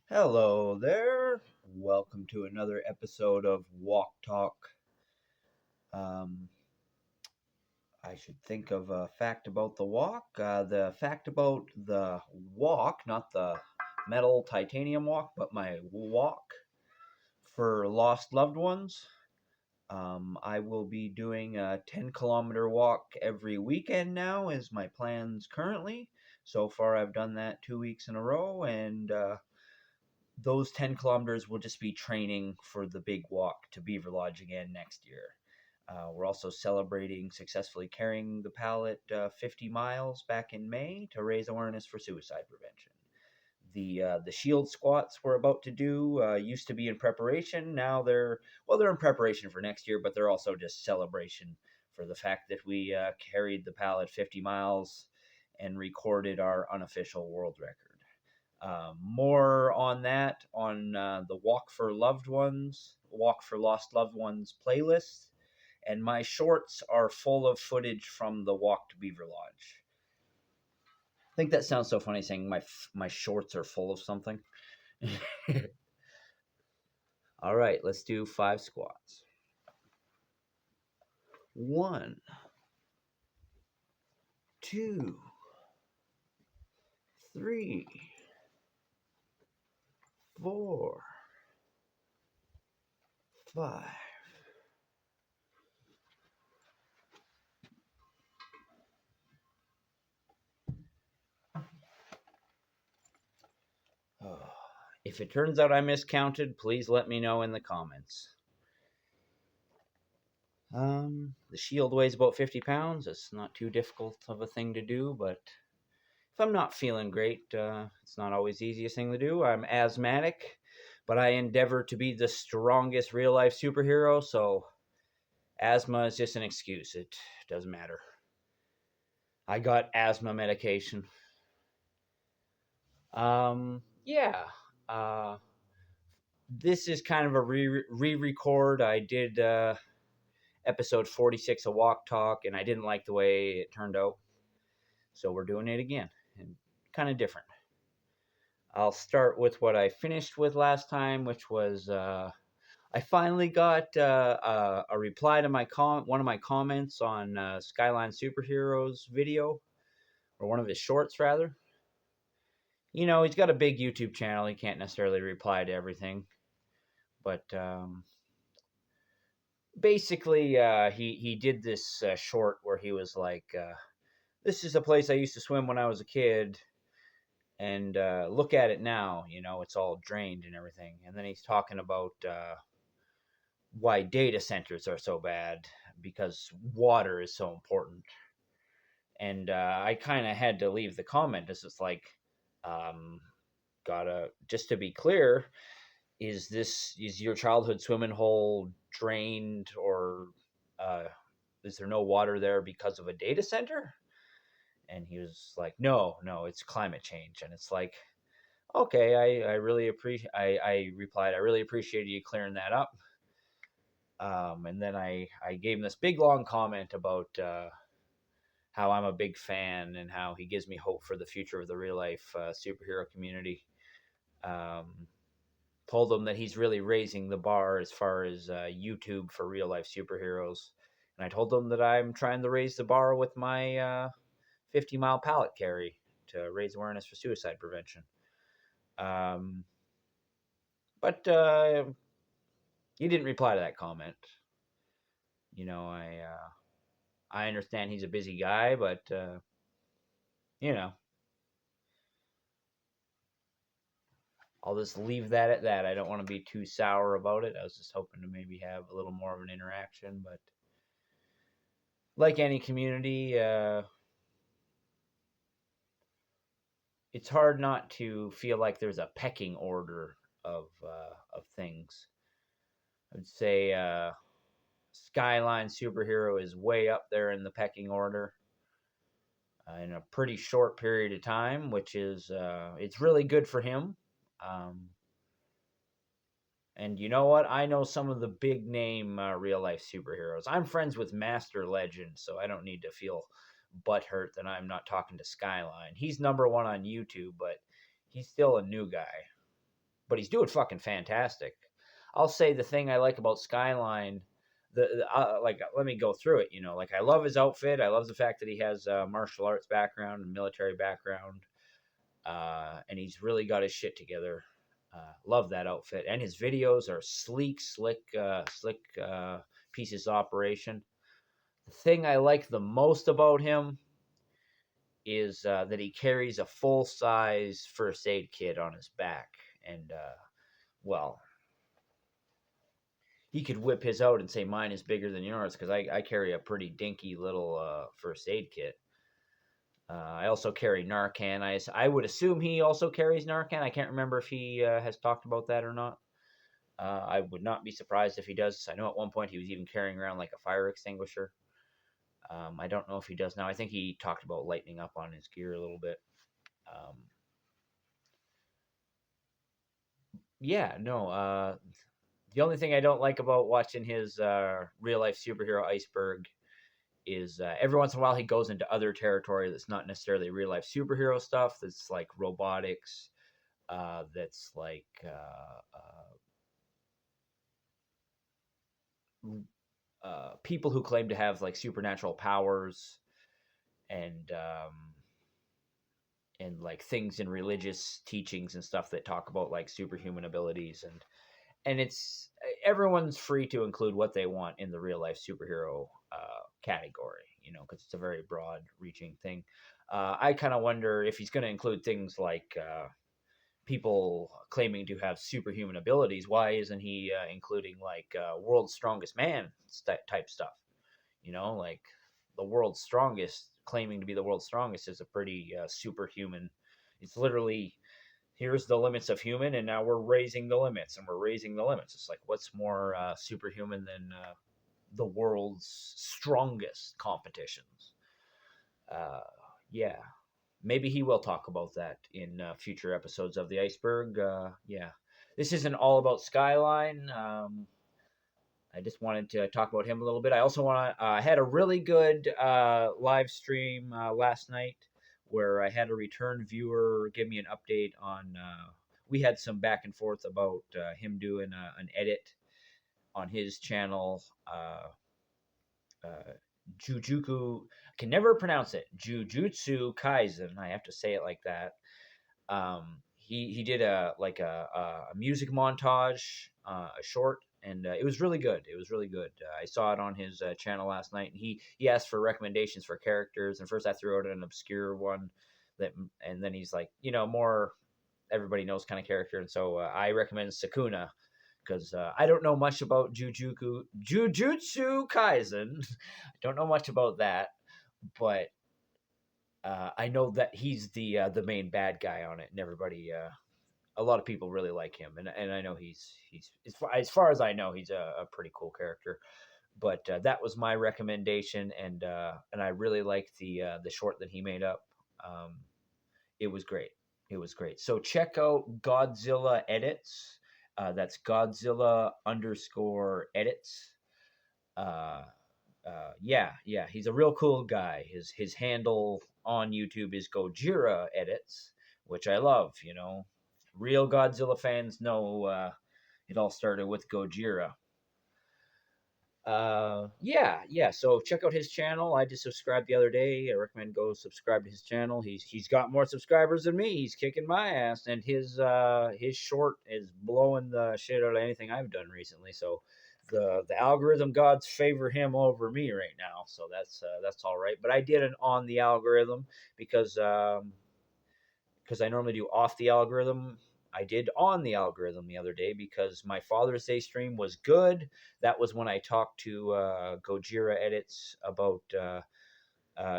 Hello there. Welcome to another episode of WOK TALK. Um, I should think of a fact about the WOK. The fact about the WOK, not the metal titanium WOK, but my WOK for lost loved ones. I will be doing a 10-kilometer walk every weekend now, is my plans currently. So far, I've done that 2 weeks in a row, and those 10 kilometers will just be training for the big walk to Beaver Lodge again next year. We're also celebrating successfully carrying the pallet 50 miles back in May to raise awareness for suicide prevention. The shield squats we're about to do used to be in preparation. Now they're in preparation for next year, but they're also just celebration for the fact that we carried the pallet 50 miles and recorded our unofficial world record. More on that on the Walk for Loved Ones, Walk for Lost Loved Ones playlist. And my shorts are full of footage from the walk to Beaver Lodge. I think that sounds so funny saying my shorts are full of something. All right, let's do 5 squats. 1, 2, 3, 4, 5. Oh. If it turns out I miscounted, please let me know in the comments. The shield weighs about 50 pounds. It's not too difficult of a thing to do, but if I'm not feeling great, it's not always the easiest thing to do. I'm asthmatic, but I endeavor to be the strongest real life superhero, so asthma is just an excuse. It doesn't matter. I got asthma medication. Yeah. Uh, this is kind of a re-record. I did episode 46 of Walk Talk, and I didn't like the way it turned out. So we're doing it again, and kind of different. I'll start with what I finished with last time, which was I finally got a reply to one of my comments on Skyline Superheroes video, or one of his shorts rather. You know, he's got a big YouTube channel. He can't necessarily reply to everything, but basically, he did this short where he was like, "This is a place I used to swim when I was a kid." And look at it now, you know, it's all drained and everything. And then he's talking about why data centers are so bad because water is so important. And I kind of had to leave the comment. It's just like, um, gotta, just to be clear, is your childhood swimming hole drained, or uh, is there no water there because of a data center? And he was like, no, it's climate change. And it's like, okay, I really appreciate. I replied, I really appreciated you clearing that up. And then I gave him this big long comment about how I'm a big fan and how he gives me hope for the future of the real life superhero community. Um, Told him that he's really raising the bar as far as YouTube for real life superheroes. And I told him that I'm trying to raise the bar with my 50-mile pallet carry to raise awareness for suicide prevention. Um, but he didn't reply to that comment. You know, I understand he's a busy guy, but you know, I'll just leave that at that. I don't want to be too sour about it. I was just hoping to maybe have a little more of an interaction, but like any community, it's hard not to feel like there's a pecking order of things. I'd say Skyline Superhero is way up there in the pecking order in a pretty short period of time, which is it's really good for him. Um, and you know what? I know some of the big name real life superheroes. I'm friends with Master Legend, so I don't need to feel butthurt that I'm not talking to Skyline. He's number one on YouTube, but he's still a new guy. but he's doing fucking fantastic. I'll say the thing I like about Skyline, like let me go through it. Like I love his outfit. I love the fact that he has a martial arts background and military background, and he's really got his shit together. Love that outfit, and his videos are slick pieces of operation. The thing I like the most about him is that he carries a full size first aid kit on his back, and well, he could whip his out and say mine is bigger than yours because I carry a pretty dinky little first aid kit. I also carry Narcan. I would assume he also carries Narcan. I can't remember if he has talked about that or not. I would not be surprised if he does. I know at one point he was even carrying around like a fire extinguisher. I don't know if he does now. I think he talked about lightening up on his gear a little bit. Um, yeah, no. The only thing I don't like about watching his real life superhero Iceberg is every once in a while he goes into other territory that's not necessarily real life superhero stuff. That's like robotics. That's like people who claim to have like supernatural powers and like things in religious teachings and stuff that talk about like superhuman abilities, and it's everyone's free to include what they want in the real life superhero category, because it's a very broad reaching thing. I kind of wonder if he's going to include things like people claiming to have superhuman abilities. Why isn't he including like world's strongest man type stuff? Like the world's strongest, claiming to be the world's strongest, is a pretty superhuman. It's literally, here's the limits of human, and now we're raising the limits, and we're raising the limits. It's like, what's more superhuman than the world's strongest competitions? Uh, yeah, maybe he will talk about that in future episodes of the Iceberg. Yeah, this isn't all about Skyline. I just wanted to talk about him a little bit. I also want to. I had a really good live stream last night where I had a return viewer give me an update on. We had some back and forth about him doing an edit on his channel. Uh, Jujuku, I can never pronounce it. Jujutsu Kaisen. I have to say it like that. He did a music montage, a short, and it was really good. It was really good. I saw it on his channel last night, and he asked for recommendations for characters. And first I threw out an obscure one and then he's like, more everybody knows kind of character. And so I recommend Sakuna because I don't know much about Jujutsu Kaisen. I don't know much about that, but I know that he's the main bad guy on it, and everybody, a lot of people really like him, and I know he's as far as I know, he's a pretty cool character. But that was my recommendation, and I really liked the short that he made up. Um, it was great. It was great. So check out Godzilla Edits. That's Godzilla underscore edits. Uh, yeah, he's a real cool guy. His handle on YouTube is Gojira Edits, which I love. Real Godzilla fans know it all started with Gojira. Yeah. So check out his channel. I just subscribed the other day. I recommend go subscribe to his channel. He's got more subscribers than me. He's kicking my ass, and his short is blowing the shit out of anything I've done recently. So the algorithm gods favor him over me right now. So that's all right. But I did it on the algorithm because I normally do off the algorithm. I did on the algorithm the other day because my Father's Day stream was good. That was when I talked to Gojira Edits about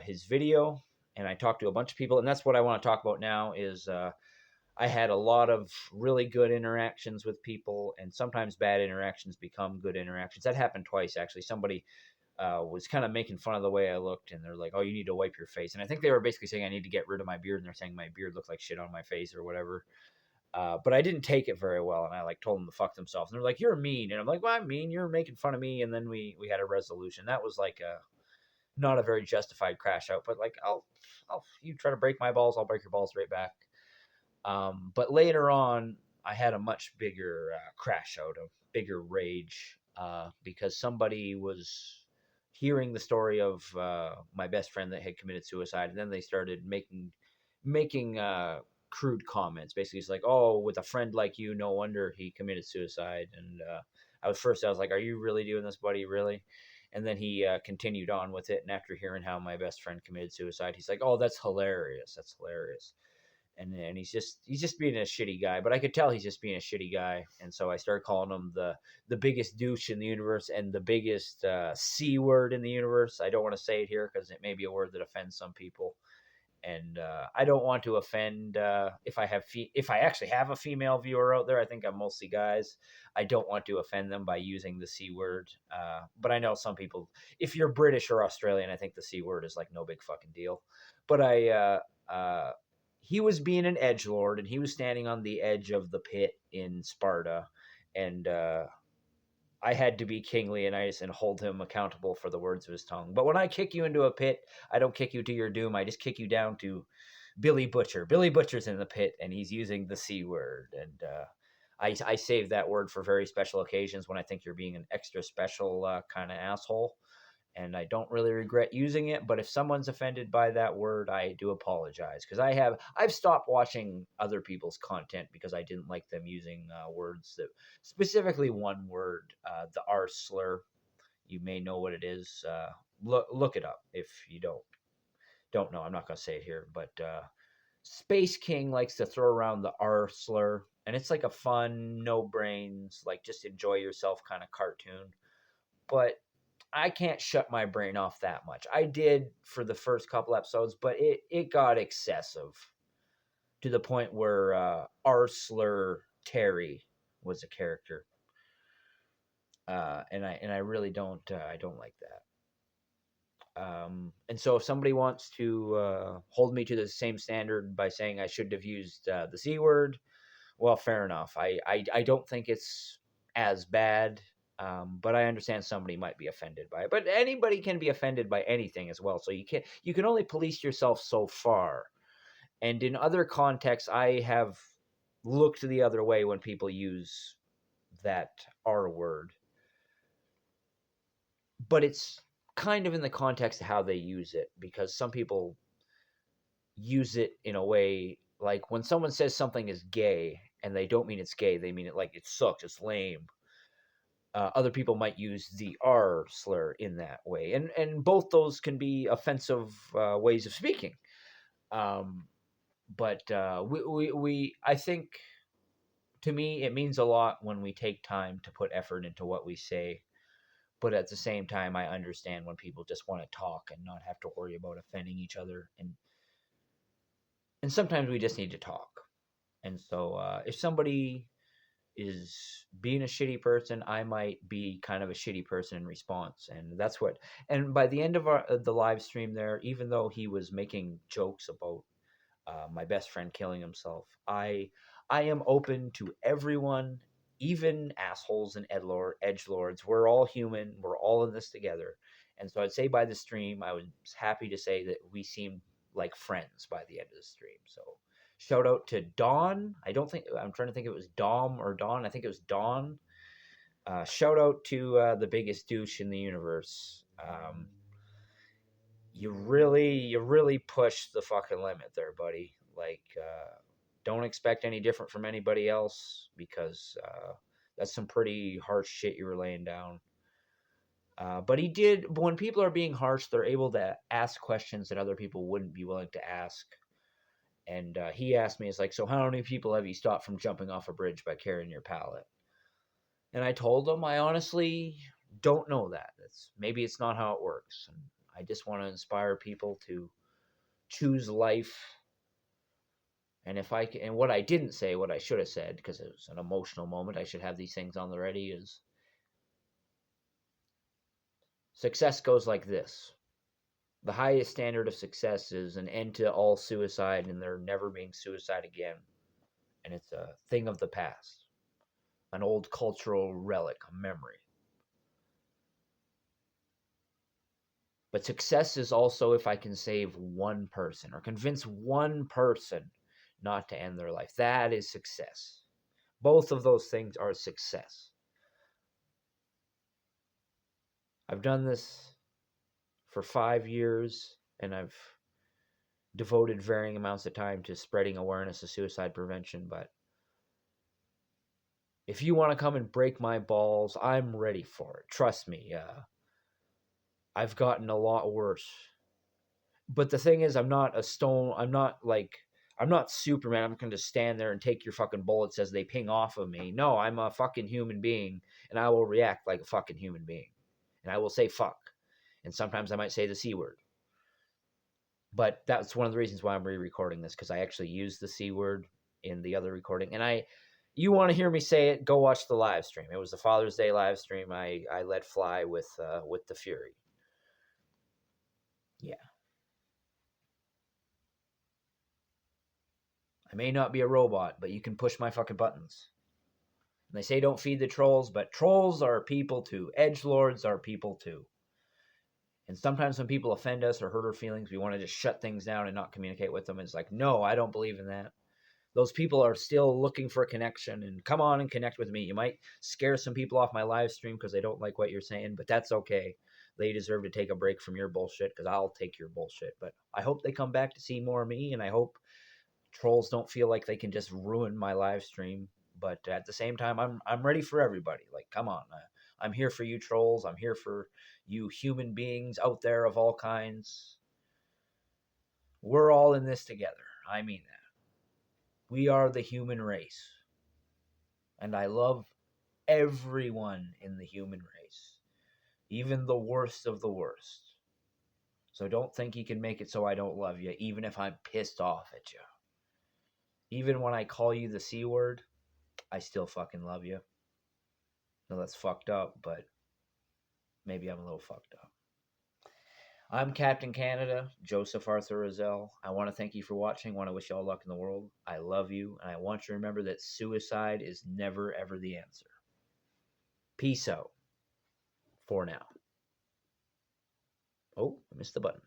his video, and I talked to a bunch of people, and that's what I want to talk about now. Is I had a lot of really good interactions with people, and sometimes bad interactions become good interactions. That happened twice actually. Somebody was kind of making fun of the way I looked, and they're like, "Oh, you need to wipe your face." And I think they were basically saying I need to get rid of my beard, and they're saying my beard looked like shit on my face or whatever. But I didn't take it very well, and I like told them to fuck themselves. And they're like, "You're mean," and I'm like, "Well, I'm mean. You're making fun of me." And then we had a resolution. That was like a not a very justified crash out, but like, you try to break my balls, I'll break your balls right back. But later on, I had a much bigger crash out, a bigger rage, because somebody was hearing the story of my best friend that had committed suicide, and then they started making crude comments. Basically, it's like, "Oh, with a friend like you, no wonder he committed suicide." And I was like, "Are you really doing this, buddy? Really?" And then he continued on with it. And after hearing how my best friend committed suicide, he's like, "Oh, that's hilarious. That's hilarious." And he's just being a shitty guy. But I could tell he's just being a shitty guy. And so I started calling him the biggest douche in the universe and the biggest C word in the universe. I don't want to say it here because it may be a word that offends some people. And I don't want to offend if I actually have a female viewer out there. I think I'm mostly guys. I don't want to offend them by using the C word. But I know some people. If you're British or Australian, I think the C word is like no big fucking deal. But he was being an edgelord, and he was standing on the edge of the pit in Sparta, and I had to be King Leonidas and hold him accountable for the words of his tongue. But when I kick you into a pit, I don't kick you to your doom. I just kick you down to Billy Butcher. Billy Butcher's in the pit, and he's using the C word. And I save that word for very special occasions when I think you're being an extra special kind of asshole. And I don't really regret using it. But if someone's offended by that word, I do apologize because I've stopped watching other people's content because I didn't like them using words that specifically one word, the R slur. You may know what it is. Look it up if you don't know. I'm not gonna say it here, but Space King likes to throw around the R slur, and it's like a fun, no brains, like just enjoy yourself kind of cartoon. But I can't shut my brain off that much. I did for the first couple episodes, but it got excessive to the point where Arsler Terry was a character, and I really don't like that. And so if somebody wants to hold me to the same standard by saying I shouldn't have used the C word, well, fair enough. I don't think it's as bad, but I understand somebody might be offended by it. But anybody can be offended by anything as well. So you can only police yourself so far. And in other contexts, I have looked the other way when people use that R word. But it's kind of in the context of how they use it, because some people use it in a way like when someone says something is gay and they don't mean it's gay, they mean it like it sucks, it's lame. Other people might use the R slur in that way, and both those can be offensive ways of speaking. Um, but we I think, to me, it means a lot when we take time to put effort into what we say. But at the same time, I understand when people just want to talk and not have to worry about offending each other, and sometimes we just need to talk. And so, if somebody is being a shitty person, I might be kind of a shitty person in response. And that's what, and by the end of the live stream there, even though he was making jokes about my best friend killing himself, I am open to everyone, even assholes and edge lords. We're all human. We're all in this together. And so I'd say by the stream, I was happy to say that we seemed like friends by the end of the stream. So shout out to Dawn. I'm trying to think if it was Dom or Dawn. I think it was Dawn. Shout out to the biggest douche in the universe. You really pushed the fucking limit there, buddy. Like, don't expect any different from anybody else, because that's some pretty harsh shit you were laying down. But he did. When people are being harsh, they're able to ask questions that other people wouldn't be willing to ask. And he asked me, "It's like, so how many people have you stopped from jumping off a bridge by carrying your pallet?" And I told him I honestly don't know that. Maybe it's not how it works. And I just want to inspire people to choose life. And what I didn't say, what I should have said, because it was an emotional moment, I should have these things on the ready, is success goes like this. The highest standard of success is an end to all suicide and there never being suicide again. And it's a thing of the past, an old cultural relic, a memory. But success is also if I can save one person or convince one person not to end their life. That is success. Both of those things are a success. I've done this for 5 years, and I've devoted varying amounts of time to spreading awareness of suicide prevention. But if you want to come and break my balls, I'm ready for it. Trust me. I've gotten a lot worse. But the thing is, I'm not a stone. I'm not Superman. I'm going to stand there and take your fucking bullets as they ping off of me. No, I'm a fucking human being, and I will react like a fucking human being. And I will say fuck. And sometimes I might say the C word. But that's one of the reasons why I'm re-recording this, because I actually used the C word in the other recording. And you want to hear me say it, go watch the live stream. It was the Father's Day live stream I let fly with the Fury. Yeah. I may not be a robot, but you can push my fucking buttons. And they say don't feed the trolls, but trolls are people too. Edgelords are people too. And sometimes when people offend us or hurt our feelings, we want to just shut things down and not communicate with them. It's like, no, I don't believe in that. Those people are still looking for a connection, and come on and connect with me. You might scare some people off my live stream because they don't like what you're saying, but that's okay. They deserve to take a break from your bullshit because I'll take your bullshit. But I hope they come back to see more of me, and I hope trolls don't feel like they can just ruin my live stream. But at the same time, I'm ready for everybody. Like, come on. I'm here for you trolls. I'm here for you human beings out there of all kinds. We're all in this together. I mean that. We are the human race. And I love everyone in the human race, even the worst of the worst. So don't think you can make it so I don't love you, even if I'm pissed off at you. Even when I call you the C word, I still fucking love you. No, that's fucked up, but maybe I'm a little fucked up. I'm Captain Canada, Joseph Arthur Roszell. I want to thank you for watching. I want to wish you all luck in the world. I love you, and I want you to remember that suicide is never, ever the answer. Peace out. For now. Oh, I missed the button.